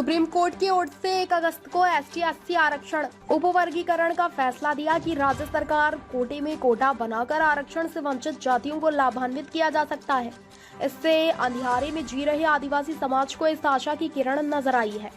Supreme court की ओर से 1 अगस्त को ST/SC आरक्षण उपवर्गीकरण का फैसला दिया कि राज्य सरकार कोटे में कोटा बनाकर आरक्षण से वंचित जातियों को लाभान्वित किया जा सकता है। इससे अंधियारे में जी रहे आदिवासी समाज को इस आशा की किरण नजर आई है।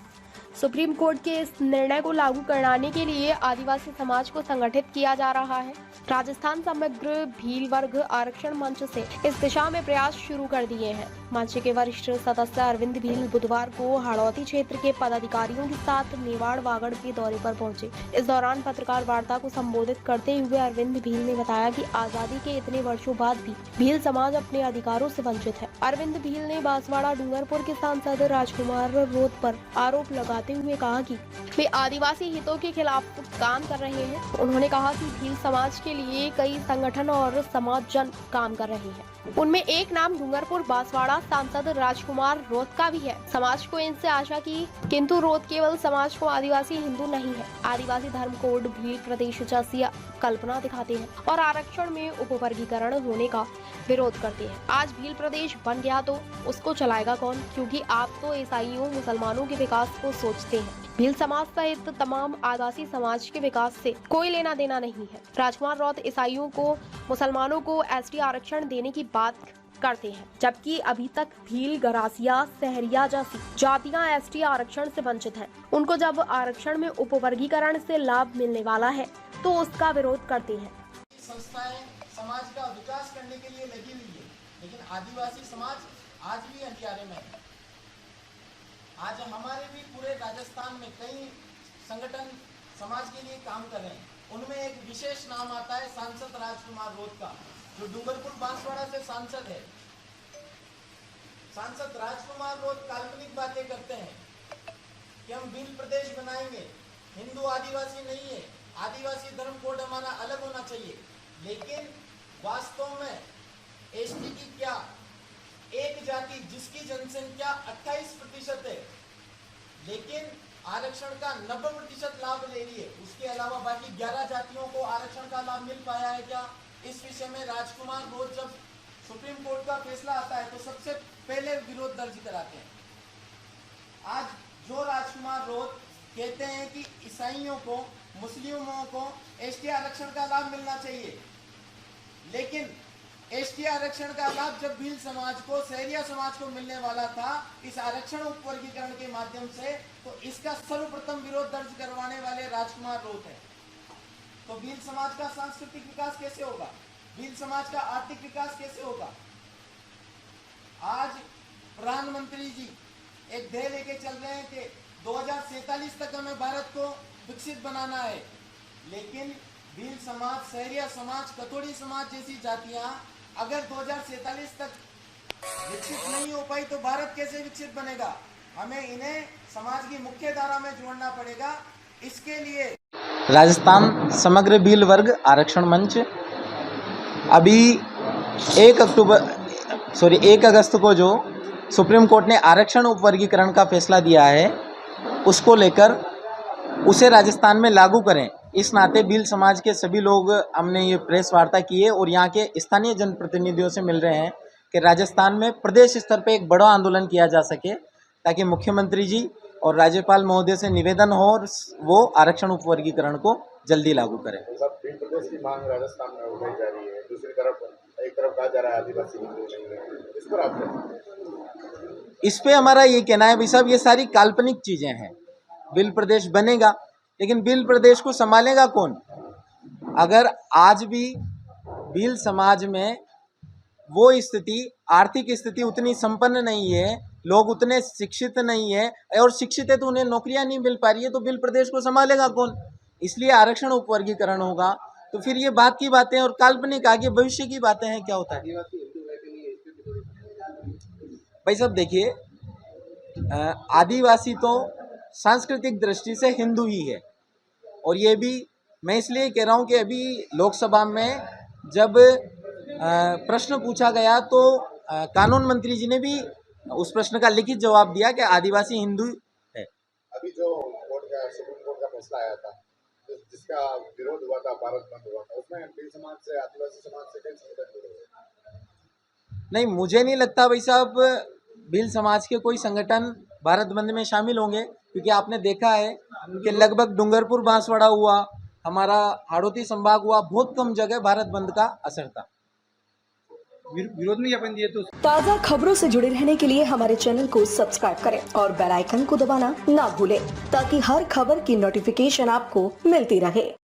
सुप्रीम कोर्ट के इस निर्णय को लागू कराने के लिए आदिवासी समाज को संगठित किया जा रहा है। राजस्थान समग्र भील वर्ग आरक्षण मंच से इस दिशा में प्रयास शुरू कर दिए हैं। मंच के वरिष्ठ सदस्य अरविंद भील बुधवार को हाड़ौती क्षेत्र के पदाधिकारियों के साथ मेवाड़ वागड़ के दौरे पर पहुंचे। इस दौरान पत्रकार वार्ता को संबोधित करते हुए अरविंद भील ने बताया कि आजादी के इतने वर्षों बाद भी भील समाज अपने अधिकारों से वंचित है। अरविंद भील ने बांसवाड़ा डूंगरपुर के सांसद राजकुमार रोत पर आरोप लगाते हुए कहा कि वे आदिवासी हितों के खिलाफ काम कर रहे हैं। उन्होंने कहा कि भील समाज के लिए कई संगठन और समाज जन काम कर रहे हैं। उनमें एक नाम डूंगरपुर बांसवाड़ा सांसद राजकुमार रोत का भी है। समाज को इनसे आशा की, किंतु रोत केवल समाज को आदिवासी हिंदू नहीं है। आदिवासी धर्म कोड भील प्रदेश जैसी कल्पना दिखाते हैं और आरक्षण में उपवर्गीकरण होने का विरोध करते हैं। आज भील प्रदेश बन गया तो उसको चलाएगा कौन? क्योंकि आप तो ईसाइयों मुसलमानों के विकास को सोचते हैं। भील समाज सहित तमाम आदिवासी समाज के विकास से कोई लेना देना नहीं है। राजकुमार रौत ईसाइयों को मुसलमानों को ST आरक्षण देने की बात करते हैं, जबकि अभी तक भील, गरासिया, सहरिया जैसी जातियां ST आरक्षण से वंचित हैं। उनको जब आरक्षण में उपवर्गीकरण से लाभ मिलने वाला है तो उसका विरोध करते हैं। संस्थाएं समाज का विकास करने के लिए लगी हुई है, लेकिन आदिवासी समाज आज भी अंधियारे में है। आज हमारे भी पूरे राजस्थान में कई संगठन समाज के लिए काम कर रहे हैं। उनमें एक विशेष नाम आता है सांसद राजकुमार रोत का, जो डूंगरपुर बांसवाड़ा से सांसद है। सांसद राजकुमार रोत काल्पनिक बातें करते हैं कि हम भील प्रदेश बनाएंगे, हिंदू आदिवासी नहीं है, आदिवासी धर्म कोड हमारा अलग होना चाहिए। लेकिन वास्तव में ST की क्या एक जाति जिसकी जनसंख्या 28% है, लेकिन आरक्षण का 90% लाभ ले रही है। उसके अलावा बाकी 11 जातियों को आरक्षण का लाभ मिल पाया है क्या? इस विषय में राजकुमार रोत जब सुप्रीम कोर्ट का फैसला आता है तो सबसे पहले विरोध दर्ज कराते हैं। आज जो राजकुमार रोत कहते हैं कि ईसाइयों को, मुस्लिमों को ST आरक्षण का लाभ मिलना चाहिए, लेकिन ST आरक्षण का लाभ जब भील समाज को, सहरिया समाज को मिलने वाला था इस आरक्षण उपवर्गीकरण के माध्यम से, तो इसका सर्वप्रथम विरोध दर्ज करवाने वाले राजकुमार रोत है। तो भील समाज का सांस्कृतिक विकास कैसे होगा? भील समाज का आर्थिक विकास कैसे होगा? आज प्रधानमंत्री जी एक ध्येय लेके चल रहे हैं कि 2047 तक हमें भारत को विकसित बनाना है, लेकिन भील समाज, सहरिया समाज, कथोड़ी समाज जैसी जातियां अगर 2047 तक विकसित नहीं हो पाई तो भारत कैसे विकसित बनेगा? हमें इन्हें समाज की मुख्य धारा में जोड़ना पड़ेगा। इसके लिए राजस्थान समग्र भील वर्ग आरक्षण मंच अभी 1 अगस्त को जो सुप्रीम कोर्ट ने आरक्षण उपवर्गीकरण का फैसला दिया है उसको लेकर उसे राजस्थान में लागू करें, इस नाते भील समाज के सभी लोग हमने ये प्रेस वार्ता की है और यहाँ के स्थानीय जनप्रतिनिधियों से मिल रहे हैं कि राजस्थान में प्रदेश स्तर पे एक बड़ा आंदोलन किया जा सके, ताकि मुख्यमंत्री जी और राज्यपाल महोदय से निवेदन हो और वो आरक्षण उपवर्गीकरण को जल्दी लागू करें। भील प्रदेश की मांग राजस्थान में उठाई जा रही है, दूसरी तरफ एक तरफ कहा जा रहा है आदिवासी हिंदू नहीं है, इस पर आप इस पे हमारा ये कहना है भाई साहब, ये सारी काल्पनिक चीजें हैं। भील प्रदेश बनेगा, लेकिन भील प्रदेश को संभालेगा कौन? अगर आज भी भील समाज में वो स्थिति, आर्थिक स्थिति उतनी संपन्न नहीं है, लोग उतने शिक्षित नहीं है, और शिक्षित है तो उन्हें नौकरियां नहीं मिल पा रही है, तो भील प्रदेश को संभालेगा कौन? इसलिए आरक्षण उपवर्गीकरण होगा। तो फिर ये बात की बातें और काल्पनिक आगे भविष्य की बातें हैं, क्या होता है भाई साहब? देखिए, आदिवासी तो सांस्कृतिक दृष्टि से हिंदू ही है, और ये भी मैं इसलिए कह रहा हूँ कि अभी लोकसभा में जब प्रश्न पूछा गया तो कानून मंत्री जी ने भी उस प्रश्न का लिखित जवाब दिया कि आदिवासी हिंदू है। अभी जो सुप्रीम कोर्ट का फैसला आया था, जिसका विरोध हुआ था, भारत बंद हुआ था, उसमें भील समाज से, आदिवासी समाज से कई संगठन जुड़े हुए। नहीं, मुझे नहीं लगता भाई साहब भील समाज के कोई संगठन भारत बंद में शामिल होंगे, क्योंकि आपने देखा है कि लगभग डूंगरपुर बांसवाड़ा हुआ, हमारा हाड़ौती संभाग हुआ, बहुत कम जगह भारत बंद का असर था। विरोध में ज्ञापन दिए तो ताज़ा खबरों से जुड़े रहने के लिए हमारे चैनल को सब्सक्राइब करें और बेल आइकन को दबाना ना भूलें ताकि हर खबर की नोटिफिकेशन आपको मिलती रहे।